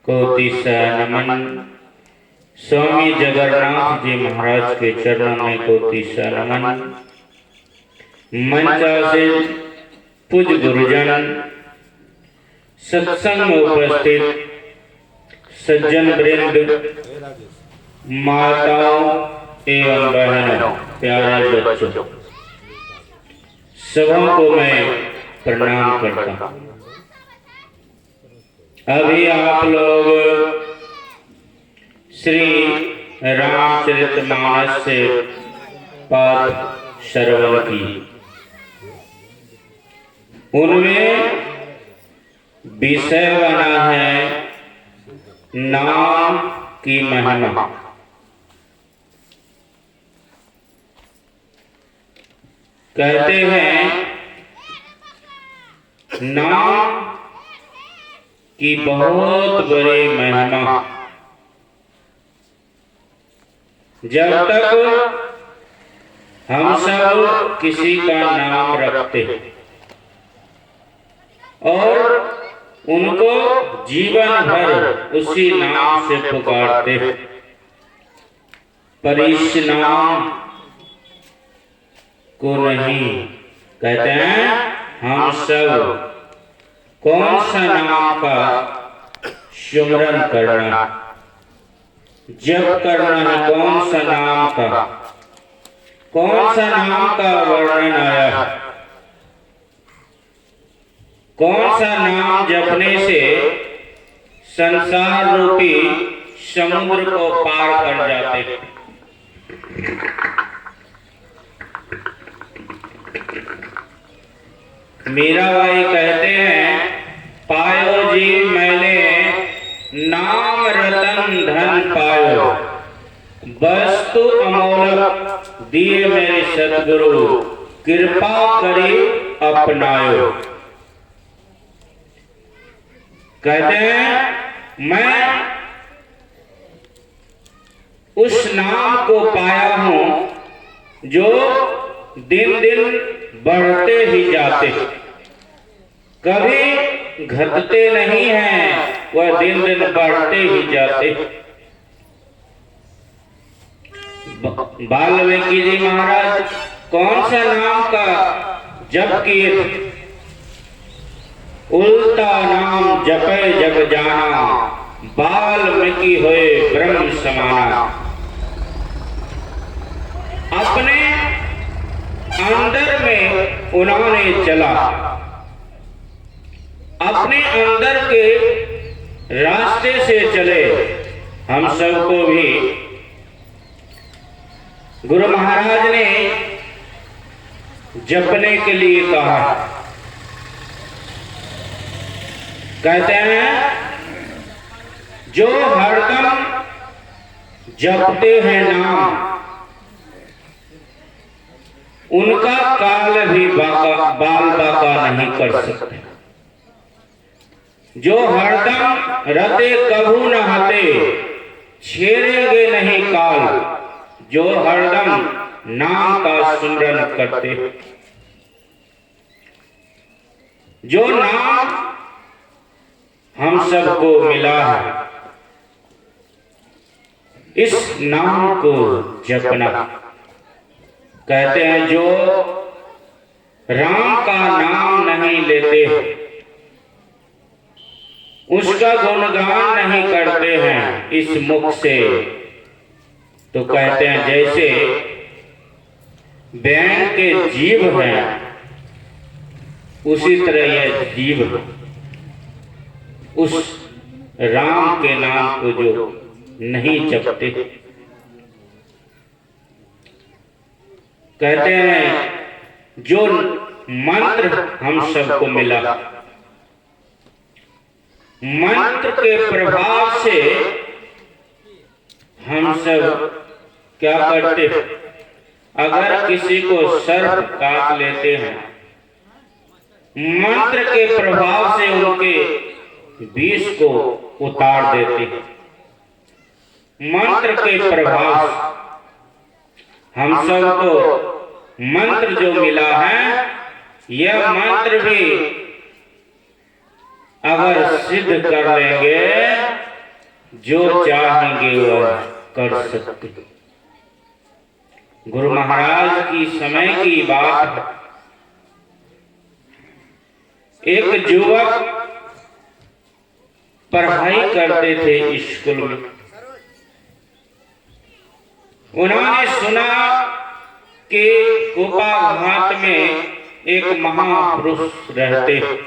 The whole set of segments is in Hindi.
कोटि नमन। स्वामी जगन्नाथ जी महाराज के चरणों में कोटि नमन। मंचासीन पूज गुरुजन, सत्संग में उपस्थित सज्जन वृंद, माताओं एवं बहनों, प्यारे बच्चों, सबों को मैं प्रणाम करता हूँ। अभी आप लोग श्री रामचरितमानस से पाठ श्रवण की। उनमें विषय बना है नाम की महिमा। कहते हैं नाम की बहुत बड़ी महिमा। जब तक हम सब किसी का नाम रखते और उनको जीवन भर उसी नाम से पुकारते, पर इस नाम को नहीं। कहते हैं हम सब कौन सा नाम का सुमरन करना, जप करना है, कौन सा नाम का, कौन सा नाम का वर्णन आया, कौन सा नाम जपने से संसार रूपी समुद्र को पार कर जाते। मीराबाई कहते हैं, पायो जी मैंने नाम रतन धन पायो, वस्तु अमोलक दिए मेरे सतगुरु, कृपा करी अपनायो। कहते हैं मैं उस नाम को पाया हूं जो दिन दिन बढ़ते ही जाते, कभी घटते नहीं हैं, वह दिन दिन बढ़ते ही जाते। वाल्मीकि जी महाराज कौन सा नाम का जप किए थे? उल्टा नाम जपे जग जाना, वाल्मीकि होए ब्रह्म समाना। अपने अंदर में उन्होंने चला, अपने अंदर के रास्ते से चले। हम सबको भी गुरु महाराज ने जपने के लिए कहा। कहते हैं जो हरदम जपते हैं नाम, उनका काल भी बाल बाका नहीं कर सकते। जो हरदम रते कभू न हते, छेड़ेंगे नहीं काल, जो हरदम नाम का सुमरन करते। जो नाम हम सबको मिला है, इस नाम को जपना। कहते हैं जो राम का नाम नहीं लेते, उसका गुणगान नहीं करते हैं इस मुख से, तो कहते हैं जैसे बैल के जीव हैं, उसी तरह यह जीव है। उस राम के नाम को जो नहीं जपते, कहते हैं जो मंत्र हम सबको मिला, मंत्र के प्रभाव से हम सब क्या करते हैं? अगर किसी को सर्प काट लेते हैं, मंत्र के प्रभाव से उनके विष को उतार देते हैं। मंत्र के प्रभाव, हम सबको मंत्र जो मिला है, यह मंत्र भी अगर सिद्ध कर लेंगे जो चाहेंगे वह कर सकते। गुरु महाराज की समय की बात है, एक युवक पढ़ाई करते थे स्कूल में। उन्होंने सुना कि कोपा घाट में एक महापुरुष रहते हैं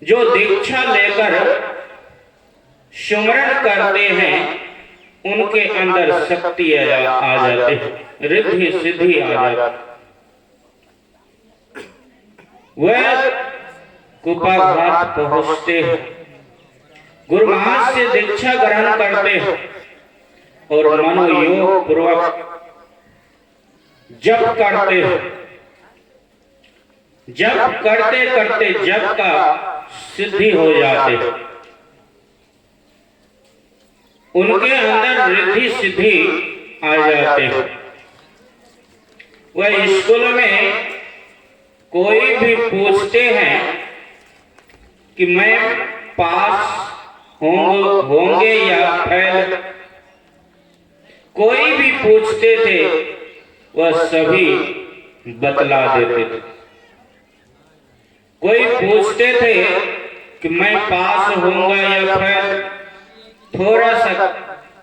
जो दीक्षा लेकर सुमरन करते हैं, उनके अंदर शक्ति आ जाती है, रिद्धि सिद्धि आ जाती। वह कोपा घाट पहुंचते हैं, गुरु महाराज से दीक्षा ग्रहण करते हैं और मनोयोग पूर्वक जप करते हैं। जप करते करते जप का सिद्धि हो जाते हैं, उनके अंदर रिद्धि सिद्धि आ जाते हैं। वह स्कूल में कोई भी पूछते हैं कि मैं पास होंगे या फेल, कोई भी पूछते थे वह सभी बतला देते थे। कोई पूछते थे कि मैं पास होऊंगा या फेल, थोड़ा सा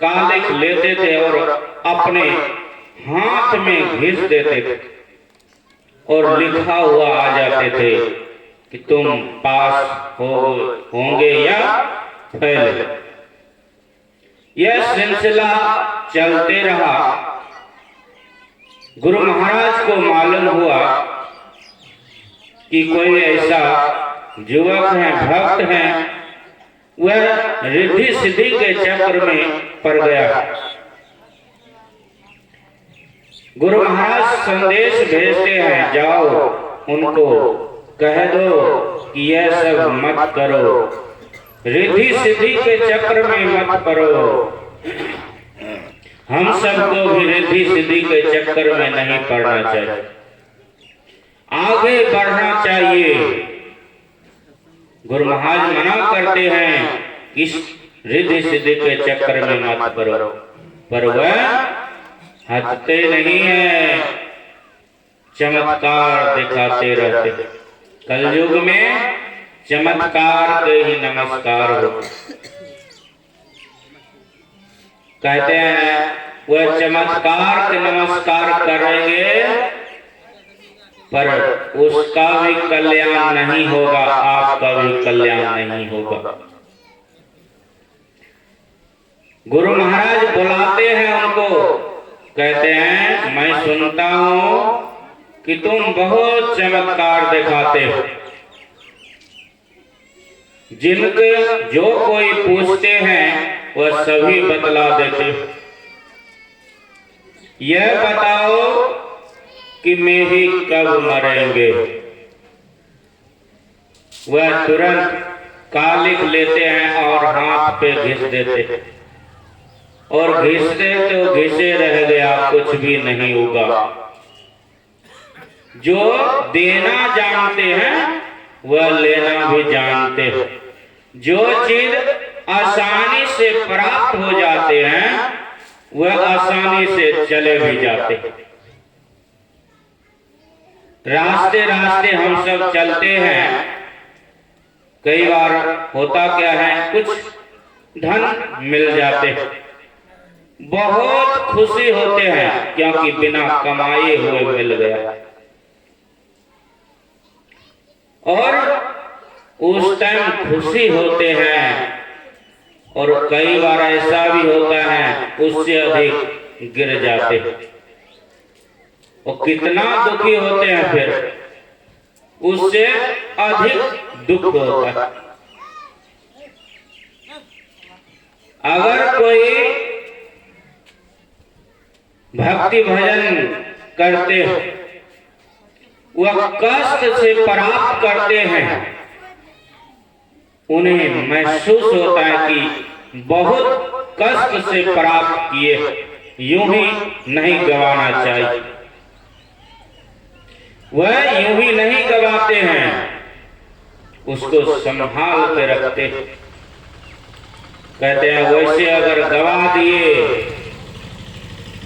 कालिख लेते थे और अपने हाथ में घिस देते थे और लिखा हुआ आ जाते थे कि तुम पास होंगे या फेल। यह सिलसिला चलते रहा। गुरु महाराज को मालूम हुआ कि कोई ऐसा युवक है, भक्त है, वह रिद्धि सिद्धि के चक्र में पड़ गया। गुरु महाराज संदेश भेजते हैं, जाओ उनको कह दो कि यह सब मत करो, रिद्धि सिद्धि के चक्र में मत पड़ो। हम सबको भी रिद्धि सिद्धि के चक्कर में नहीं पड़ना चाहिए, आगे बढ़ना चाहिए। गुरु महाराज मना करते हैं इस रिद्धि सिद्धि के चक्कर में मत पड़ो, पर वह हटते नहीं है, चमत्कार दिखाते रहते। कलयुग में चमत्कार के ही नमस्कार हो। कहते हैं वह चमत्कार के नमस्कार करेंगे पर उसका भी कल्याण नहीं होगा, आपका भी कल्याण नहीं होगा। गुरु महाराज बुलाते हैं उनको, कहते हैं मैं सुनता हूं कि तुम बहुत चमत्कार दिखाते हो। जिनके जो कोई पूछते हैं वह सभी बतला देते हो। यह बताओ कि मैं ही कब मरेंगे। वह तुरंत कालिख लेते हैं और हाथ पे घिस देते हैं और घिसते तो घिसे रह गया, कुछ भी नहीं होगा। जो देना जानते हैं वह लेना भी जानते हैं। जो चीज आसानी से प्राप्त हो जाते हैं वह आसानी से चले भी जाते हैं। रास्ते रास्ते हम सब चलते हैं, कई बार होता क्या है, कुछ धन मिल जाते हैं, बहुत खुशी होते हैं क्योंकि बिना कमाए हुए मिल गया। और उस टाइम खुशी होते हैं और कई बार ऐसा भी होता है उससे अधिक गिर जाते हैं और कितना दुखी होते हैं, फिर उससे अधिक दुख होता है। अगर कोई भक्ति भजन करते हो, वह कष्ट से प्राप्त करते हैं, उन्हें महसूस होता है कि बहुत कष्ट से प्राप्त किए, यूं ही नहीं गवाना चाहिए। वह यूं ही नहीं गवाते हैं, उसको संभाल के रखते हैं। कहते हैं वैसे अगर गवा दिए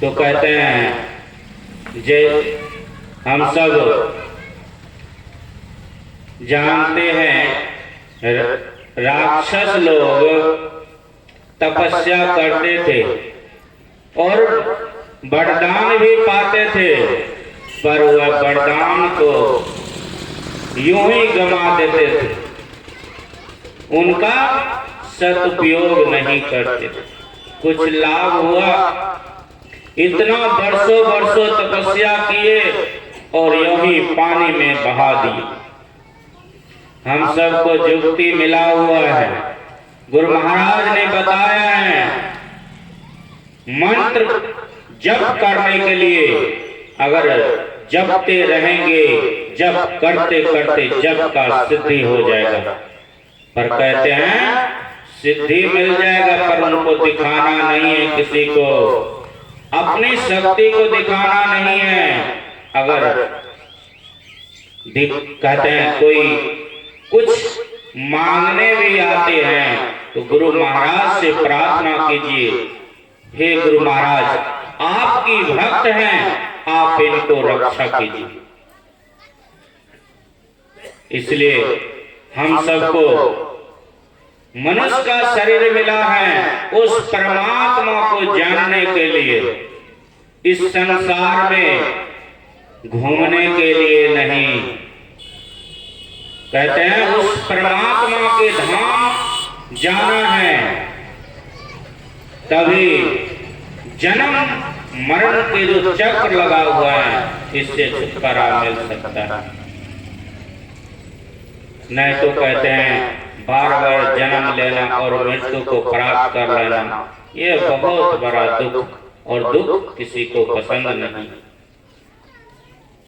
तो कहते हैं जे हम सब जानते हैं राक्षस लोग तपस्या करते थे और वरदान भी पाते थे, पर वह वरदान को यूं ही गंवा देते थे, उनका सदुपयोग नहीं करते थे। कुछ लाभ हुआ, इतना वर्षों वर्षों तपस्या किए और यूं ही पानी में बहा दिए। हम सबको जुक्ति मिला हुआ है, गुरु महाराज ने बताया है, मंत्र जप करने के लिए अगर जपते रहेंगे, जप करते करते जप का सिद्धि हो जाएगा। पर कहते हैं सिद्धि मिल जाएगा, पर उनको दिखाना नहीं है, किसी को अपनी शक्ति को दिखाना नहीं है। अगर कहते हैं कोई कुछ मांगने भी आते हैं तो गुरु महाराज से प्रार्थना कीजिए, हे गुरु महाराज आपकी भक्त हैं, आप इनको रक्षा कीजिए। इसलिए हम सबको मनुष्य का शरीर मिला है उस परमात्मा को जानने के लिए, इस संसार में घूमने के लिए नहीं। कहते हैं उस परमात्मा के धाम जाना है, तभी जन्म मरण के जो चक्र लगा हुआ है इससे छुटकारा मिल सकता है। नहीं तो कहते हैं बार बार जन्म लेना और मृत्यु को प्राप्त कर लेना, यह बहुत बड़ा दुख, और दुख किसी को पसंद नहीं।